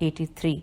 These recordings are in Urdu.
83।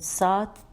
7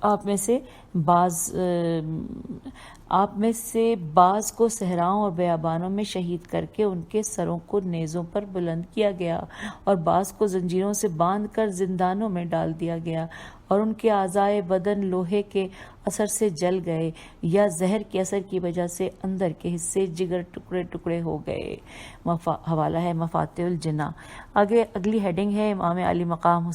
آپ میں سے بعض کو صحراؤں اور بیابانوں میں شہید کر کے ان کے سروں کو نیزوں پر بلند کیا گیا، اور بعض کو زنجیروں سے باندھ کر زندانوں میں ڈال دیا گیا، اور ان کے اعضائے بدن لوہے کے اثر سے جل گئے یا زہر کے اثر کی وجہ سے اندر کے حصے جگر ٹکڑے ٹکڑے ہو گئے۔ حوالہ ہے مفاتیح الجناح۔ آگے اگلی ہیڈنگ ہے امام علی مقام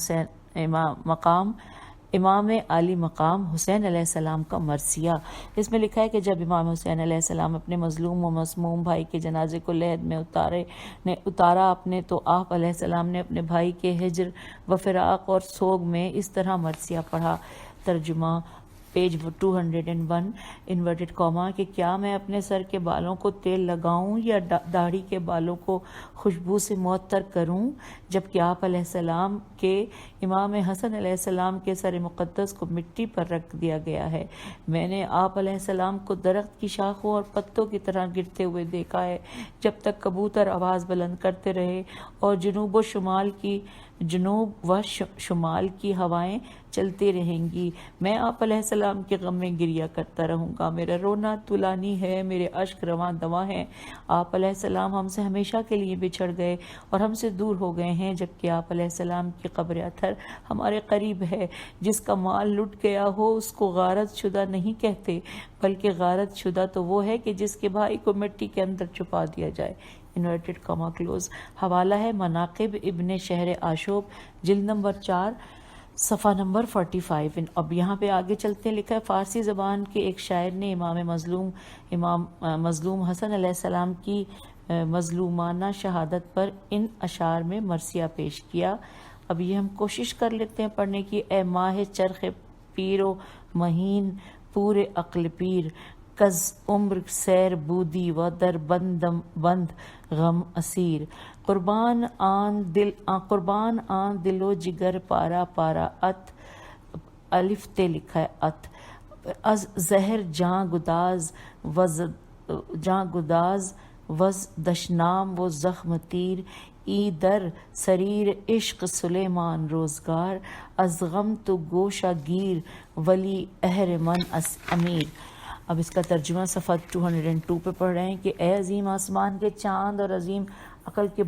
حسین علیہ السلام کا مرثیہ۔ اس میں لکھا ہے کہ جب امام حسین علیہ السلام اپنے مظلوم و مسموم بھائی کے جنازے کو لحد میں اتارا اپنے تو آپ علیہ السلام نے اپنے بھائی کے ہجر و فراق اور سوگ میں اس طرح مرثیہ پڑھا۔ ترجمہ پیج 201 انورٹڈ کاما کہ کیا میں اپنے سر کے بالوں کو تیل لگاؤں یا داڑھی کے بالوں کو خوشبو سے معطر کروں، جبکہ آپ علیہ السلام کے امام حسن علیہ السلام کے سر مقدس کو مٹی پر رکھ دیا گیا ہے۔ میں نے آپ علیہ السلام کو درخت کی شاخوں اور پتوں کی طرح گرتے ہوئے دیکھا ہے، جب تک کبوتر آواز بلند کرتے رہے اور جنوب و شمال کی ہوائیں چلتی رہیں گی، میں آپ علیہ السلام کے غم میں گریہ کرتا رہوں گا۔ میرا رونا طولانی ہے، میرے اشک رواں دواں ہیں۔ آپ علیہ السلام ہم سے ہمیشہ کے لیے بچھڑ گئے اور ہم سے دور ہو گئے ہیں، جبکہ آپ علیہ السلام کی قبر اطہر ہمارے قریب ہے۔ جس کا مال لٹ گیا ہو اس کو غارت شدہ نہیں کہتے، بلکہ غارت شدہ تو وہ ہے کہ جس کے بھائی کو مٹی کے اندر چھپا دیا جائے۔ Inverted comma close. حوالہ ہے مناقب ابن شہر آشوب، جلد نمبر 4 صفحہ نمبر 45۔ اب یہاں پہ آگے چلتے ہیں، لکھا ہے فارسی زبان کے ایک شاعر نے امام مظلوم حسن علیہ السلام کی مظلومانہ شہادت پر ان اشعار میں مرثیہ پیش کیا۔ اب یہ ہم کوشش کر لیتے ہیں پڑھنے کی۔ اے ماہ چرخ پیر و مہین پورے عقل پیر، کز عمر سیر بودی و در بند غم اسیر، قربان آن دل و جگر پارا پارا ات، الف تے لکھا ہے ات، از زہر جاں گداز وز دشنام و زخم تیر، ای در سریر عشق سلیمان روزگار، از غم تو گوشہ گیر ولی اہرمن امیر۔ اب اس کا ترجمہ صفحہ 202 پہ پڑھ رہے ہیں کہ اے عظیم آسمان کے چاند اور عظیم عقل کے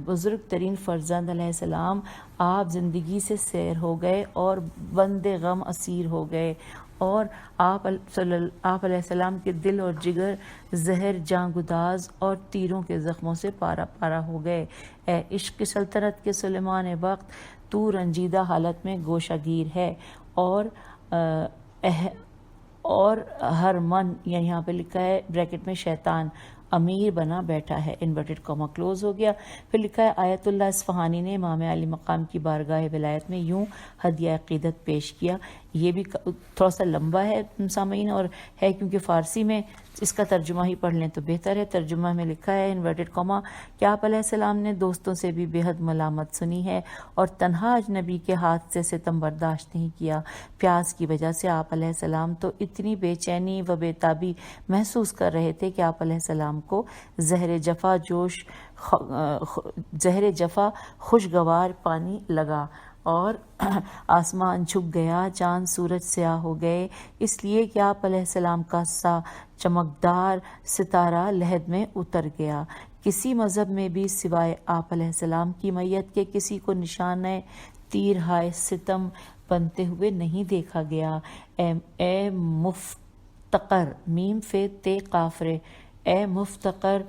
بزرگ ترین فرزند علیہ السلام، آپ زندگی سے سیر ہو گئے اور بند غم اسیر ہو گئے، اور آپ علیہ السلام کے دل اور جگر زہر جاں گداز اور تیروں کے زخموں سے پارا پارا ہو گئے۔ اے عشق سلطنت کے سلیمان وقت، تو رنجیدہ حالت میں گوشہ گیر ہے، اور ہر من، یہاں پہ لکھا ہے بریکٹ میں شیطان، امیر بنا بیٹھا ہے۔ انورٹڈ کاما کلوز ہو گیا۔ پھر لکھا ہے آیت اللہ اصفہانی نے امام علی مقام کی بارگاہ ولایت میں یوں ہدیہ عقیدت پیش کیا۔ یہ بھی تھوڑا سا لمبا ہے سامعین، اور ہے کیونکہ فارسی میں، اس کا ترجمہ ہی پڑھ لیں تو بہتر ہے۔ ترجمہ میں لکھا ہے انورٹڈ کاما کہ آپ علیہ السلام نے دوستوں سے بھی بے حد ملامت سنی ہے اور تنہا اجنبی کے ہاتھ سے ستم برداشت نہیں کیا۔ پیاس کی وجہ سے آپ علیہ السلام تو اتنی بے چینی و بے تابی محسوس کر رہے تھے کہ آپ علیہ السلام کو زہر جفا خوشگوار پانی لگا، اور آسمان جھک گیا، چاند سورج سیاہ ہو گئے، اس لیے کہ آپ علیہ السلام کا سا چمکدار ستارہ لحد میں اتر گیا۔ کسی مذہب میں بھی سوائے آپ علیہ السلام کی میت کے کسی کو نشانۂ تیر ہائے ستم بنتے ہوئے نہیں دیکھا گیا۔ اے مفتقر، میم فے تے قافرے، اے مفتقر،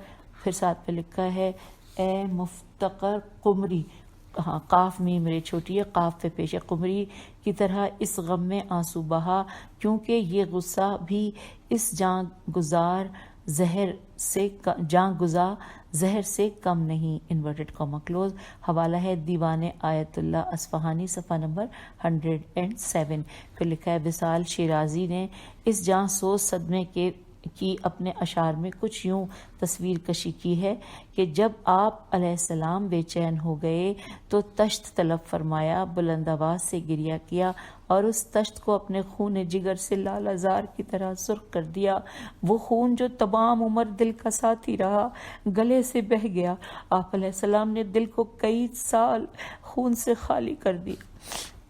پھر ساتھ پہ لکھا ہے اے مفتقر قمری، قاف میم رے چھوٹی ہے، قاف پہ پیش ہے، قمری کی طرح اس غم میں آنسو بہا، کیونکہ یہ غصہ بھی اس جاں گزار زہر سے کم نہیں۔ Inverted comma close. حوالہ ہے دیوان آیت اللہ اصفہانی، صفحہ نمبر 107۔ پھر لکھا ہے وصال شیرازی نے اس جاں سوز صدمے کی اپنے اشعار میں کچھ یوں تصویر کشی کی ہے کہ جب آپ علیہ السلام بے چین ہو گئے تو تشت طلب فرمایا، بلند آواز سے گریہ کیا اور اس تشت کو اپنے خون جگر سے لالہ زار کی طرح سرخ کر دیا۔ وہ خون جو تمام عمر دل کا ساتھی رہا گلے سے بہہ گیا۔ آپ علیہ السلام نے دل کو کئی سال خون سے خالی کر دیا۔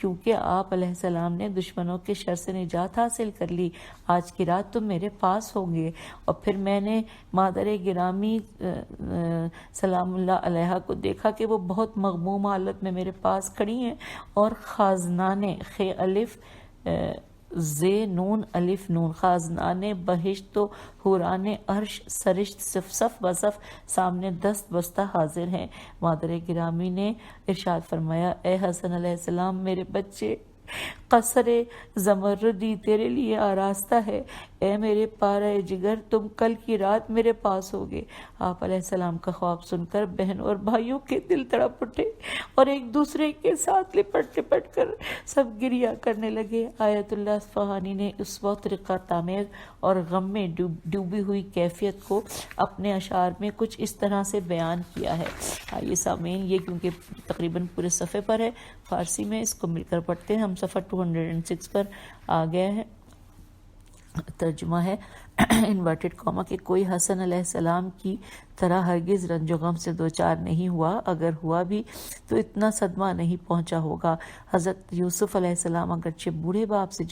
کیونکہ آپ علیہ السلام نے دشمنوں کے شر سے نجات حاصل کر لی، آج کی رات تم میرے پاس ہوں گے۔ اور پھر میں نے مادر گرامی سلام اللہ علیہ کو دیکھا کہ وہ بہت مغموم حالت میں میرے پاس کھڑی ہیں اور خازنان خ الف زے نون الف نون خازنان بہشت و حوران عرش سرشت صف بصف سامنے دست بستہ حاضر ہیں۔ مادر گرامی نے ارشاد فرمایا، اے حسن علیہ السلام میرے بچے، قصر زمردی تیرے لیے آراستہ ہے، اے میرے پارہ جگر تم کل کی رات میرے پاس ہوگے۔ آپ علیہ السلام کا خواب سن کر بہنوں اور بھائیوں کے دل تڑپ اٹھے اور ایک دوسرے کے ساتھ لپٹ لپٹ کر سب گریہ کرنے لگے۔ آیت اللہ اصفہانی نے اس وقت رقت آمیز اور غم میں ڈوبی ہوئی کیفیت کو اپنے اشعار میں کچھ اس طرح سے بیان کیا ہے۔ آئیے سامعین، یہ کیونکہ تقریباً پورے صفحے پر ہے، فارسی میں اس کو مل کر پڑھتے ہیں۔ ہم صفحہ 206 پر آ گئے ہیں۔ ترجمہ ہے انورٹڈ کاما کہ کوئی حسن علیہ السلام کی طرح ہرگز رنج و غم سے دوچار نہیں ہوا، اگر ہوا بھی تو اتنا صدمہ نہیں پہنچا ہوگا۔ حضرت یوسف علیہ السلام اگرچہ بوڑھے باپ سے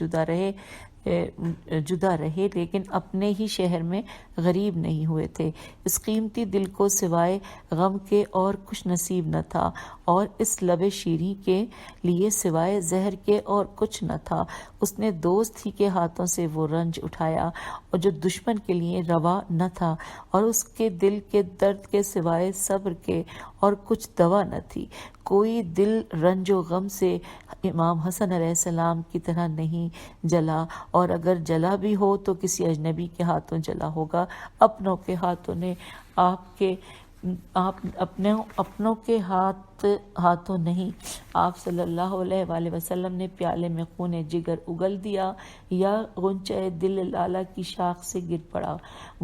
جدا رہے لیکن اپنے ہی شہر میں غریب نہیں ہوئے تھے۔ اس قیمتی دل کو سوائے غم کے اور کچھ نصیب نہ تھا، اور اس لب شیریں کے لیے سوائے زہر کے اور کچھ نہ تھا۔ اس نے دوست ہی کے ہاتھوں سے وہ رنج اٹھایا اور جو دشمن کے لیے روا نہ تھا، اور اس کے دل کے درد کے سوائے صبر کے اور کچھ دوا نہ تھی۔ کوئی دل رنج و غم سے امام حسن علیہ السلام کی طرح نہیں جلا، اور اگر جلا بھی ہو تو کسی اجنبی کے ہاتھوں جلا ہوگا، اپنوں کے ہاتھوں نے اپنوں کے ہاتھوں نہیں۔ آپ صلی اللہ علیہ وآلہ وسلم نے پیالے میں خون جگر اگل دیا یا غنچہ دل لالہ کی شاخ سے گر پڑا۔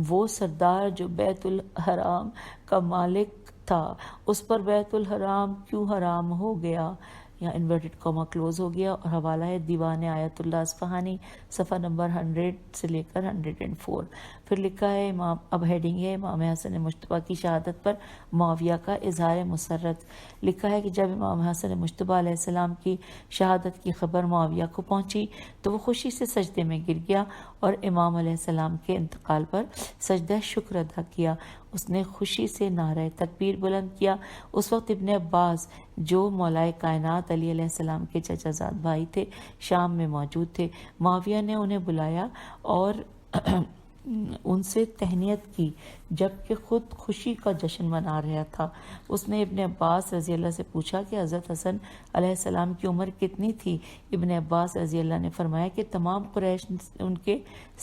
وہ سردار جو بیت الحرام کا مالک تھا، اس پر بیت الحرام کیوں حرام ہو گیا؟ یہاں انورٹڈ کاما کلوز ہو گیا، اور حوالہ ہے دیوان آیت اللہ اصفہانی صفحہ نمبر 100 سے لے کر 104۔ پھر لکھا ہے اب ہیڈنگ ہے امام حسن مجتبیٰ کی شہادت پر معاویہ کا اظہار مسرت۔ لکھا ہے کہ جب امام حسن مجتبیٰ علیہ السلام کی شہادت کی خبر معاویہ کو پہنچی تو وہ خوشی سے سجدے میں گر گیا اور امام علیہ السلام کے انتقال پر سجدہ شکر ادا کیا۔ اس نے خوشی سے نعرہ تکبیر بلند کیا۔ اس وقت ابن عباس جو مولائے کائنات علی علیہ السلام کے چچا زاد بھائی تھے شام میں موجود تھے۔ معاویہ نے انہیں بلایا اور ان سے تہنیت کی جبکہ خود خوشی کا جشن منا رہا تھا۔ اس نے ابن عباس رضی اللہ سے پوچھا کہ حضرت حسن علیہ السلام کی عمر کتنی تھی؟ ابن عباس رضی اللہ نے فرمایا کہ تمام قریش ان کے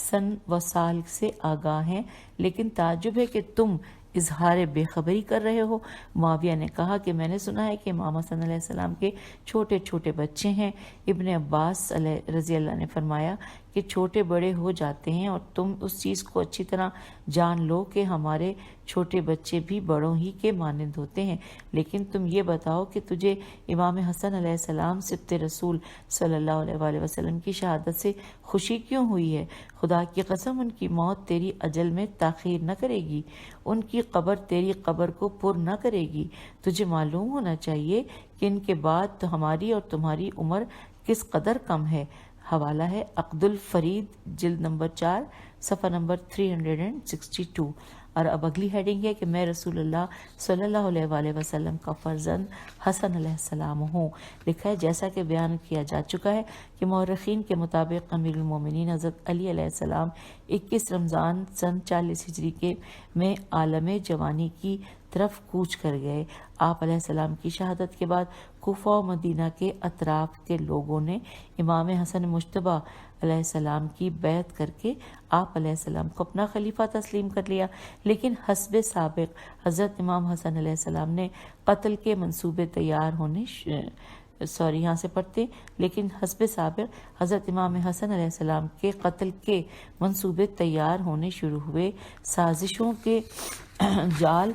سن و سال سے آگاہ ہیں، لیکن تعجب ہے کہ تم اظہار بے خبری کر رہے ہو۔ معاویہ نے کہا کہ میں نے سنا ہے کہ امام حسن علیہ السلام کے چھوٹے چھوٹے بچے ہیں۔ ابن عباس رضی اللہ نے فرمایا کہ چھوٹے بڑے ہو جاتے ہیں، اور تم اس چیز کو اچھی طرح جان لو کہ ہمارے چھوٹے بچے بھی بڑوں ہی کے مانند ہوتے ہیں، لیکن تم یہ بتاؤ کہ تجھے امام حسن علیہ السلام سبط رسول صلی اللہ علیہ وآلہ وسلم کی شہادت سے خوشی کیوں ہوئی ہے؟ خدا کی قسم ان کی موت تیری اجل میں تاخیر نہ کرے گی، ان کی قبر تیری قبر کو پر نہ کرے گی۔ تجھے معلوم ہونا چاہیے کہ ان کے بعد تو ہماری اور تمہاری عمر کس قدر کم ہے۔ حوالہ ہے عقد الفرید جلد نمبر 4 صفحہ نمبر 362۔ اور اب اگلی ہیڈنگ ہے کہ میں رسول اللہ صلی اللہ علیہ وآلہ وسلم کا فرزند حسن علیہ السلام ہوں۔ لکھا ہے جیسا کہ بیان کیا جا چکا ہے کہ مورخین کے مطابق امیر المومنین حضرت علی علیہ السلام 21 رمضان سن 40 ہجری کے میں عالم جوانی کی طرف کوچ کر گئے۔ آپ علیہ السلام کی شہادت کے بعد کوفہ و مدینہ کے اطراف کے لوگوں نے امام حسن مجتبیٰ علیہ السلام کی بیعت کر کے آپ علیہ السلام کو اپنا خلیفہ تسلیم کر لیا، لیکن حسب سابق حضرت امام حسن علیہ السلام نے قتل کے منصوبے تیار ہونے یہاں سے پڑھتے لیکن حسب سابق حضرت امام حسن علیہ السلام کے قتل کے منصوبے تیار ہونے شروع ہوئے، سازشوں کے جال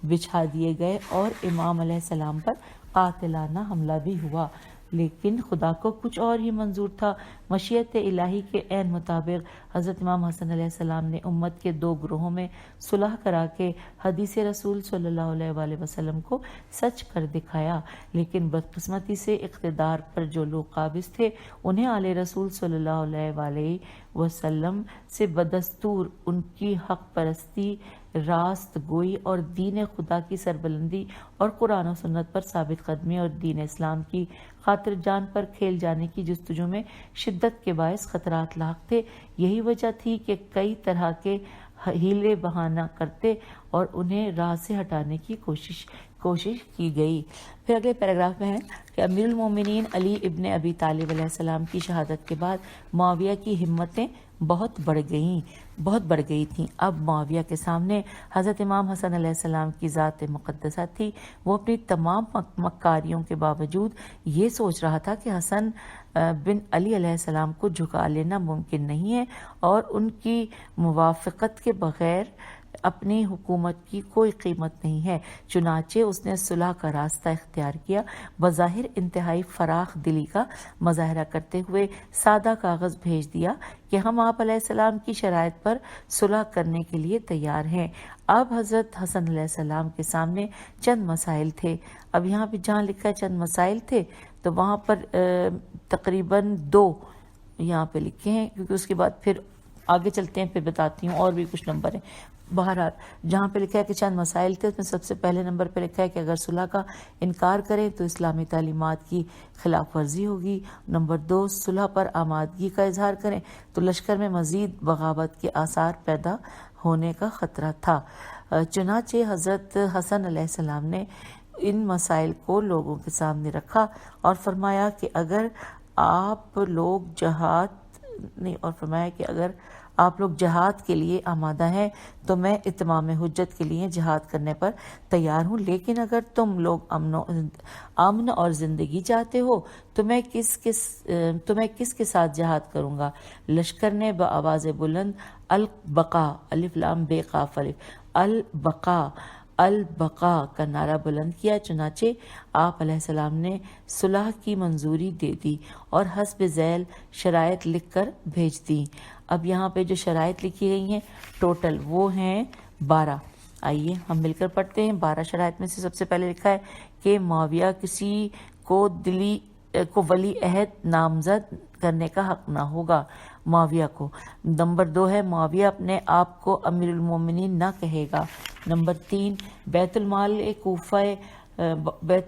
بچھا دیے گئے اور امام علیہ السلام پر قاتلانہ حملہ بھی ہوا۔ لیکن خدا کو کچھ اور ہی منظور تھا۔ مشیت الہی کے عین مطابق حضرت امام حسن علیہ السلام نے امت کے 2 گروہوں میں صلح کرا کے حدیث رسول صلی اللہ علیہ وآلہ وسلم کو سچ کر دکھایا، لیکن بدقسمتی سے اقتدار پر جو لوگ قابض تھے انہیں آل رسول صلی اللہ علیہ وآلہ وسلم سے بدستور ان کی حق پرستی، راست گوئی اور دین خدا کی سربلندی اور قرآن و سنت پر ثابت قدمی اور دین اسلام کی خاطر جان پر کھیل جانے کی جستجو میں شدت کے باعث خطرات لاحق تھے۔ یہی وجہ تھی کہ کئی طرح کے ہیلے بہانہ کرتے اور انہیں راہ سے ہٹانے کی کوشش کی گئی۔ پھر اگلے پیراگراف میں ہے کہ امیر المومنین علی ابن ابی طالب علیہ السلام کی شہادت کے بعد معاویہ کی ہمتیں بہت بڑھ گئی تھیں۔ اب معاویہ کے سامنے حضرت امام حسن علیہ السلام کی ذات مقدسہ تھی۔ وہ اپنی تمام مکاریوں کے باوجود یہ سوچ رہا تھا کہ حسن بن علی علیہ السلام کو جھکا لینا ممکن نہیں ہے اور ان کی موافقت کے بغیر اپنی حکومت کی کوئی قیمت نہیں ہے۔ چنانچہ اس نے صلح کا راستہ اختیار کیا، بظاہر انتہائی فراخ دلی کا مظاہرہ کرتے ہوئے سادہ کاغذ بھیج دیا کہ ہم آپ علیہ السلام کی شرائط پر صلح کرنے کے لیے تیار ہیں۔ اب حضرت حسن علیہ السلام کے سامنے چند مسائل تھے۔ اب یہاں پہ جہاں لکھا ہے چند مسائل تھے تو وہاں پر تقریباً 2 یہاں پہ لکھے ہیں، کیونکہ اس کے بعد پھر آگے چلتے ہیں، پھر بتاتی ہوں اور بھی کچھ نمبر ہیں۔ بہرحال جہاں پہ لکھا ہے کہ چند مسائل تھے، اس میں سب سے پہلے نمبر پہ لکھا ہے کہ اگر صلح کا انکار کریں تو اسلامی تعلیمات کی خلاف ورزی ہوگی۔ نمبر 2، صلح پر آمادگی کا اظہار کریں تو لشکر میں مزید بغاوت کے آثار پیدا ہونے کا خطرہ تھا۔ چنانچہ حضرت حسن علیہ السلام نے ان مسائل کو لوگوں کے سامنے رکھا اور فرمایا کہ اگر آپ لوگ جہاد کے لیے آمادہ ہیں تو میں اتمام حجت کے لیے جہاد کرنے پر تیار ہوں، لیکن اگر تم لوگ امن اور زندگی چاہتے ہو تو میں کس کے ساتھ جہاد کروں گا؟ لشکر نے بآواز بلند البقاء الف لام بے قاف الف البقاء کا نعرہ بلند کیا۔ چنانچہ آپ علیہ السلام نے صلح کی منظوری دے دی اور حسب ذیل شرائط لکھ کر بھیج دی۔ اب یہاں پہ جو شرائط لکھی گئی ہیں ٹوٹل وہ ہیں 12۔ آئیے ہم مل کر پڑھتے ہیں۔ 12 شرائط میں سے سب سے پہلے لکھا ہے کہ معاویہ کسی کو ولی عہد نامزد کرنے کا حق نہ ہوگا معاویہ کو۔ نمبر 2 ہے معاویہ اپنے آپ کو امیر المومنین نہ کہے گا۔ نمبر 3، بیت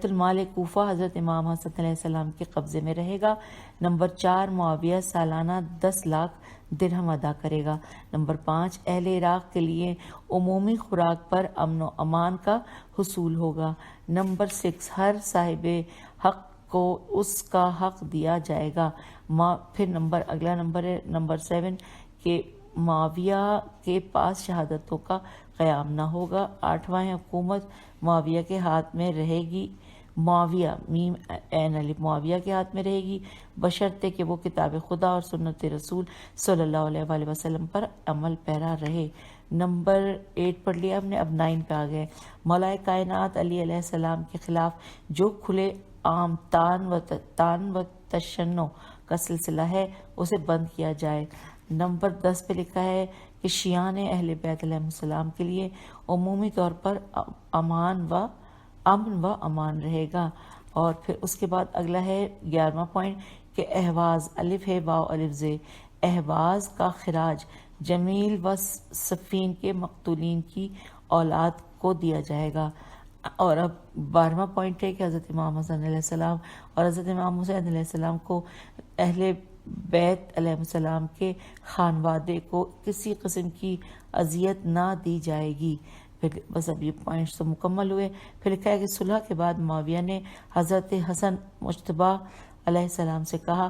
المال کوفہ حضرت امام حسن علیہ السلام کے قبضے میں رہے گا۔ نمبر 4، معاویہ سالانہ 10 لاکھ درہم ادا کرے گا۔ نمبر 5، اہل عراق کے لیے عمومی خوراک پر امن و امان کا حصول ہوگا۔ نمبر 6، ہر صاحب حق کو اس کا حق دیا جائے گا۔ پھر اگلا نمبر ہے نمبر 7 کہ معاویہ کے پاس شہادتوں کا قیام نہ ہوگا۔ 8واں ہے حکومت معاویہ کے ہاتھ میں رہے گی، معاویہ میم عین الف معاویہ کے ہاتھ میں رہے گی، بشرطے کہ وہ کتاب خدا اور سنت رسول صلی اللہ علیہ وآلہ وسلم پر عمل پیرا رہے۔ نمبر 8 پڑھ لیا ہم نے، اب 9 پہ آ گئے۔ مولا کائنات علی علیہ السلام کے خلاف جو کھلے عام تان و تشنع کا سلسلہ ہے اسے بند کیا جائے۔ نمبر 10 پہ لکھا ہے کہ شیعان اہل بیت علیہ السلام کے لیے عمومی طور پر امن و امان رہے گا۔ اور پھر اس کے بعد اگلا ہے 11واں پوائنٹ کہ اہواز الف ہے واو الف زے، اہواز کا خراج جمیل و صفین کے مقتولین کی اولاد کو دیا جائے گا۔ اور اب 12واں پوائنٹ ہے کہ حضرت امام حسن علیہ السلام اور حضرت امام حسین علیہ السلام کو اہل بیت علیہ السلام کے خانوادے کو کسی قسم کی اذیت نہ دی جائے گی۔ پھر بس اب یہ پوائنٹس تو مکمل ہوئے۔ پھر لکھا ہے کہ صلح کے بعد معاویہ نے حضرت حسن مجتبیٰ علیہ السلام سے کہا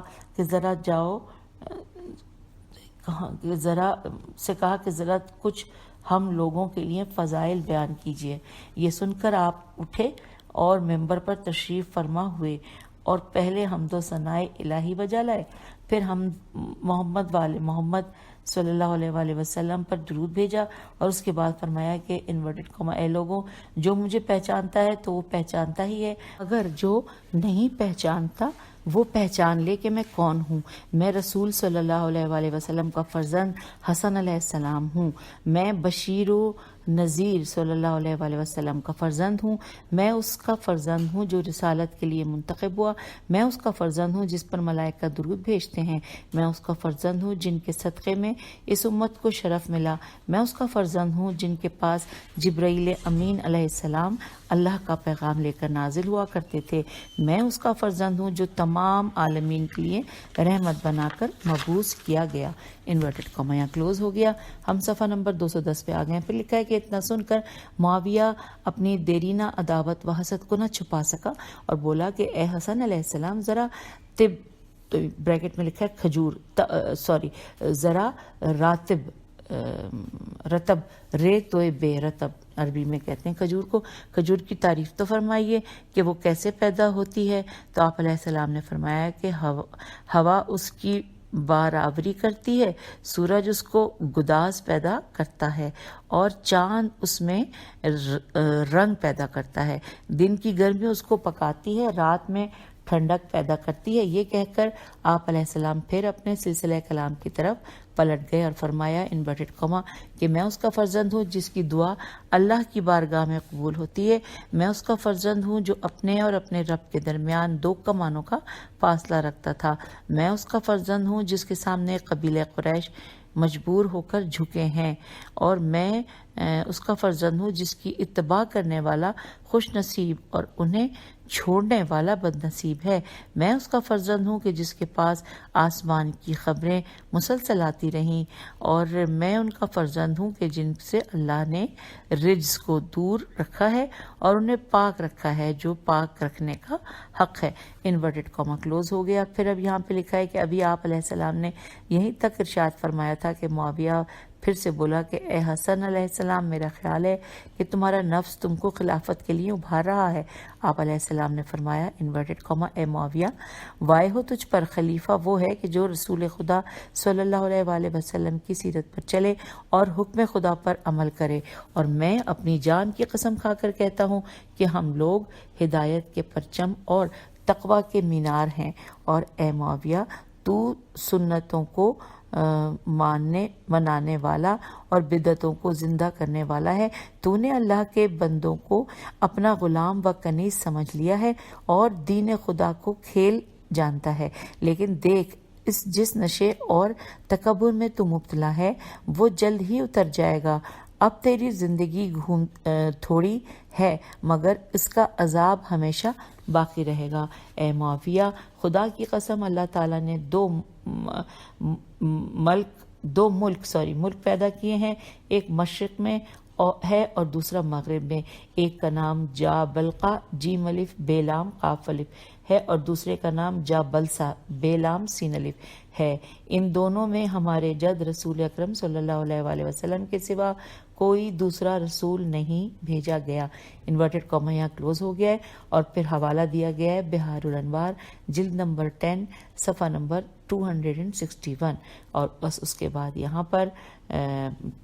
کہ ذرا کچھ ہم لوگوں کے لیے فضائل بیان کیجیے۔ یہ سن کر آپ اٹھے اور ممبر پر تشریف فرما ہوئے اور پہلے حمد و ثنائے الہی بجا لائے، پھر ہم محمد صلی اللہ علیہ وآلہ وسلم پر درود بھیجا اور اس کے بعد فرمایا کہ انورٹڈ کاما اے لوگوں، جو مجھے پہچانتا ہے تو وہ پہچانتا ہی ہے، اگر جو نہیں پہچانتا وہ پہچان لے کہ میں کون ہوں. میں رسول صلی اللہ علیہ وآلہ وسلم کا فرزند حسن علیہ السلام ہوں. میں بشیر و نذیر صلی اللہ علیہ وآلہ وسلم کا فرزند ہوں. میں اس کا فرزند ہوں جو رسالت کے لیے منتخب ہوا. میں اس کا فرزند ہوں جس پر ملائکہ درود بھیجتے ہیں. میں اس کا فرزند ہوں جن کے صدقے میں اس امت کو شرف ملا. میں اس کا فرزند ہوں جن کے پاس جبرائیل امین علیہ السلام اللہ کا پیغام لے کر نازل ہوا کرتے تھے. میں اس کا فرزند ہوں جو تمام عالمین کے لیے رحمت بنا کر مبعوث کیا گیا. انورٹڈ کاما یہاں کلوز ہو گیا. ہم صفحہ نمبر 210 پہ آ گئے ہیں. پھر لکھا ہے کہ اتنا سن کر معاویہ اپنی دیرینہ عداوت و حسد کو نہ چھپا سکا اور بولا کہ اے حسن علیہ السلام ذرا تو بریکٹ میں لکھا ہے کھجور ذرا رتب رے توئے بے رتب عربی میں کہتے ہیں کھجور کو. کھجور کی تعریف تو فرمائیے کہ وہ کیسے پیدا ہوتی ہے. تو آپ علیہ السلام نے فرمایا کہ ہوا اس کی باراوری کرتی ہے, سورج اس کو گداز پیدا کرتا ہے اور چاند اس میں رنگ پیدا کرتا ہے. دن کی گرمی اس کو پکاتی ہے, رات میں ٹھنڈک پیدا کرتی ہے. یہ کہہ کر آپ علیہ السلام پھر اپنے سلسلہ کلام کی طرف پلٹ گئے اور فرمایا انورٹڈ کاما کہ میں اس کا فرزند ہوں جس کی دعا اللہ کی بارگاہ میں قبول ہوتی ہے. میں اس کا فرزند ہوں جو اپنے اور اپنے رب کے درمیان 2 کمانوں کا فاصلہ رکھتا تھا. میں اس کا فرزند ہوں جس کے سامنے قبیلہ قریش مجبور ہو کر جھکے ہیں, اور میں اس کا فرزند ہوں جس کی اتباع کرنے والا خوش نصیب اور انہیں چھوڑنے والا بد نصیب ہے. میں اس کا فرزند ہوں کہ جس کے پاس آسمان کی خبریں مسلسل آتی رہیں, اور میں ان کا فرزند ہوں کہ جن سے اللہ نے رجز کو دور رکھا ہے اور انہیں پاک رکھا ہے جو پاک رکھنے کا حق ہے. انورٹڈ کاما کلوز ہو گیا. پھر اب یہاں پہ لکھا ہے کہ ابھی آپ علیہ السلام نے یہیں تک ارشاد فرمایا تھا کہ معاویہ پھر سے بولا کہ اے حسن علیہ السلام میرا خیال ہے کہ تمہارا نفس تم کو خلافت کے لیے ابھار رہا ہے. آپ علیہ السلام نے فرمایا انورٹڈ کاما اے معاویہ وائے ہو تجھ پر, خلیفہ وہ ہے کہ جو رسول خدا صلی اللہ علیہ وآلہ وسلم کی سیرت پر چلے اور حکم خدا پر عمل کرے. اور میں اپنی جان کی قسم کھا کر کہتا ہوں کہ ہم لوگ ہدایت کے پرچم اور تقوی کے مینار ہیں. اور اے معاویہ تو سنتوں کو منانے والا اور بدعتوں کو زندہ کرنے والا ہے. تو نے اللہ کے بندوں کو اپنا غلام و کنیز سمجھ لیا ہے اور دین خدا کو کھیل جانتا ہے. لیکن دیکھ جس نشے اور تکبر میں تو مبتلا ہے وہ جلد ہی اتر جائے گا. اب تیری زندگی تھوڑی ہے مگر اس کا عذاب ہمیشہ باقی رہے گا. اے معاویہ خدا کی قسم اللہ تعالیٰ نے دو ملک پیدا کیے ہیں, ایک مشرق میں ہے اور دوسرا مغرب میں. ایک کا نام جا بلقا جیم الف بے لام قاف الف ہے اور دوسرے کا نام جا بلسا بے لام سین الف ہے. ان دونوں میں ہمارے جد رسول اکرم صلی اللہ علیہ وآلہ وسلم کے سوا کوئی دوسرا رسول نہیں بھیجا گیا. انورٹڈ کاما یہاں کلوز ہو گیا ہے. اور پھر حوالہ دیا گیا ہے بہار الانوار جلد نمبر 10 صفحہ نمبر 261. اور بس اس کے بعد یہاں پر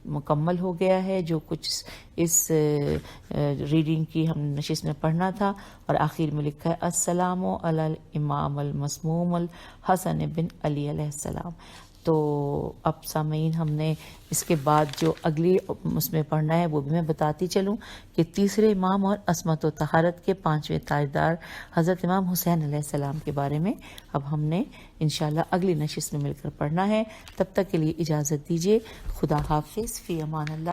مکمل ہو گیا ہے جو کچھ اس ریڈنگ کی ہم نشست میں پڑھنا تھا. اور آخر میں لکھا ہے السلام علی الامام المسموم الحسن بن علی علیہ السلام. تو اب سامعین ہم نے اس کے بعد جو اگلی اس میں پڑھنا ہے وہ بھی میں بتاتی چلوں کہ تیسرے امام اور عصمت و طہارت کے 5ویں تاجدار حضرت امام حسین علیہ السلام کے بارے میں اب ہم نے انشاءاللہ اگلی نشست میں مل کر پڑھنا ہے. تب تک کے لیے اجازت دیجیے. خدا حافظ. فی امان اللہ.